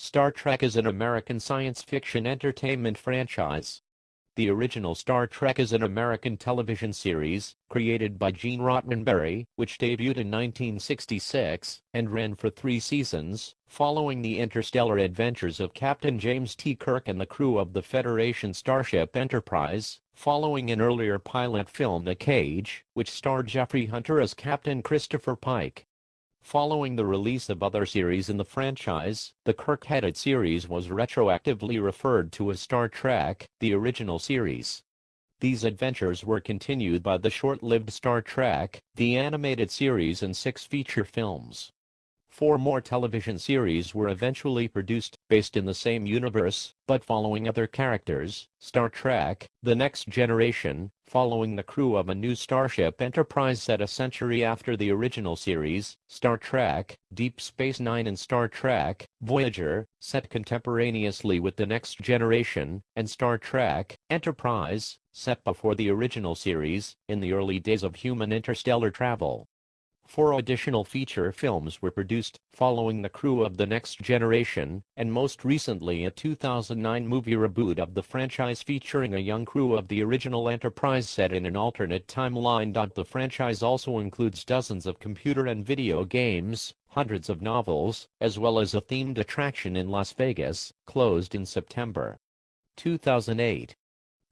Star Trek is an American science fiction entertainment franchise. The original Star Trek is an American television series, created by Gene Roddenberry, which debuted in 1966, and ran for 3 seasons, following the interstellar adventures of Captain James T. Kirk and the crew of the Federation starship Enterprise, following an earlier pilot film The Cage, which starred Jeffrey Hunter as Captain Christopher Pike. Following the release of other series in the franchise, the Kirk-headed series was retroactively referred to as Star Trek, the original series. These adventures were continued by the short-lived Star Trek, the animated series, and 6 feature films. 4 more television series were eventually produced, based in the same universe, but following other characters: Star Trek, The Next Generation, following the crew of a new starship Enterprise set a century after the original series; Star Trek, Deep Space Nine; and Star Trek, Voyager, set contemporaneously with The Next Generation; and Star Trek, Enterprise, set before the original series, in the early days of human interstellar travel. 4 additional feature films were produced, following the crew of The Next Generation, and most recently a 2009 movie reboot of the franchise featuring a young crew of the original Enterprise set in an alternate timeline. The franchise also includes dozens of computer and video games, hundreds of novels, as well as a themed attraction in Las Vegas, closed in September 2008.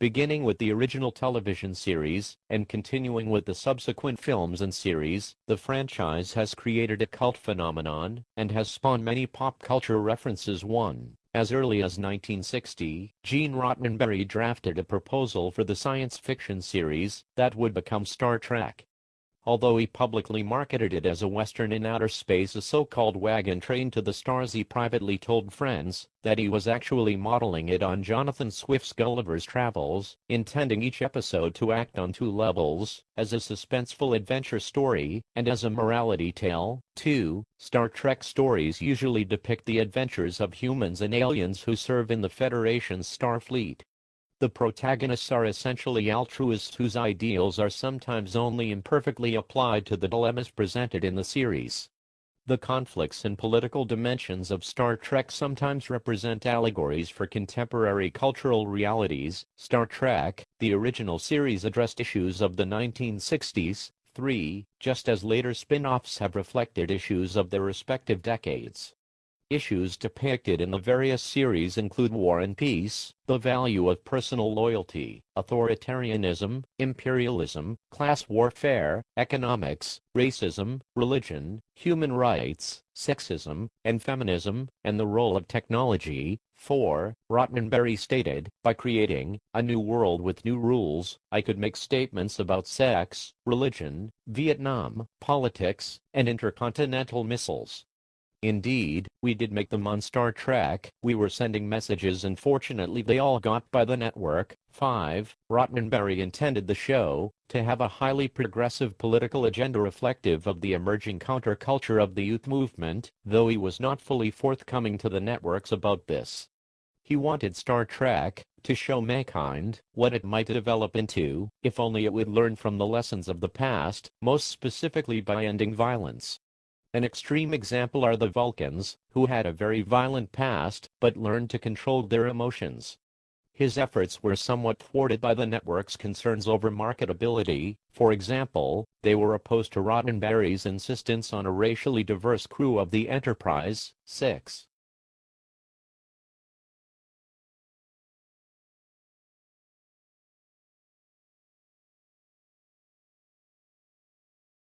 Beginning with the original television series, and continuing with the subsequent films and series, the franchise has created a cult phenomenon, and has spawned many pop culture references. As early as 1960, Gene Roddenberry drafted a proposal for the science fiction series that would become Star Trek. Although he publicly marketed it as a Western in outer space, a so-called wagon train to the stars, he privately told friends that he was actually modeling it on Jonathan Swift's Gulliver's Travels, intending each episode to act on 2 levels, as a suspenseful adventure story, and as a morality tale. 2. Star Trek stories usually depict the adventures of humans and aliens who serve in the Federation's Starfleet. The protagonists are essentially altruists whose ideals are sometimes only imperfectly applied to the dilemmas presented in the series. The conflicts and political dimensions of Star Trek sometimes represent allegories for contemporary cultural realities. Star Trek, the original series, addressed issues of the 1960s, just as later spin-offs have reflected issues of their respective decades. Issues depicted in the various series include war and peace, the value of personal loyalty, authoritarianism, imperialism, class warfare, economics, racism, religion, human rights, sexism, and feminism, and the role of technology. 4. Roddenberry stated, "By creating a new world with new rules, I could make statements about sex, religion, Vietnam, politics, and intercontinental missiles." Indeed, we did make them on Star Trek. We were sending messages, and fortunately they all got by the network. 5. Roddenberry intended the show to have a highly progressive political agenda reflective of the emerging counterculture of the youth movement, though he was not fully forthcoming to the networks about this. He wanted Star Trek to show mankind what it might develop into, if only it would learn from the lessons of the past, most specifically by ending violence. An extreme example are the Vulcans, who had a very violent past, but learned to control their emotions. His efforts were somewhat thwarted by the network's concerns over marketability. For example, they were opposed to Roddenberry's insistence on a racially diverse crew of the Enterprise. 6.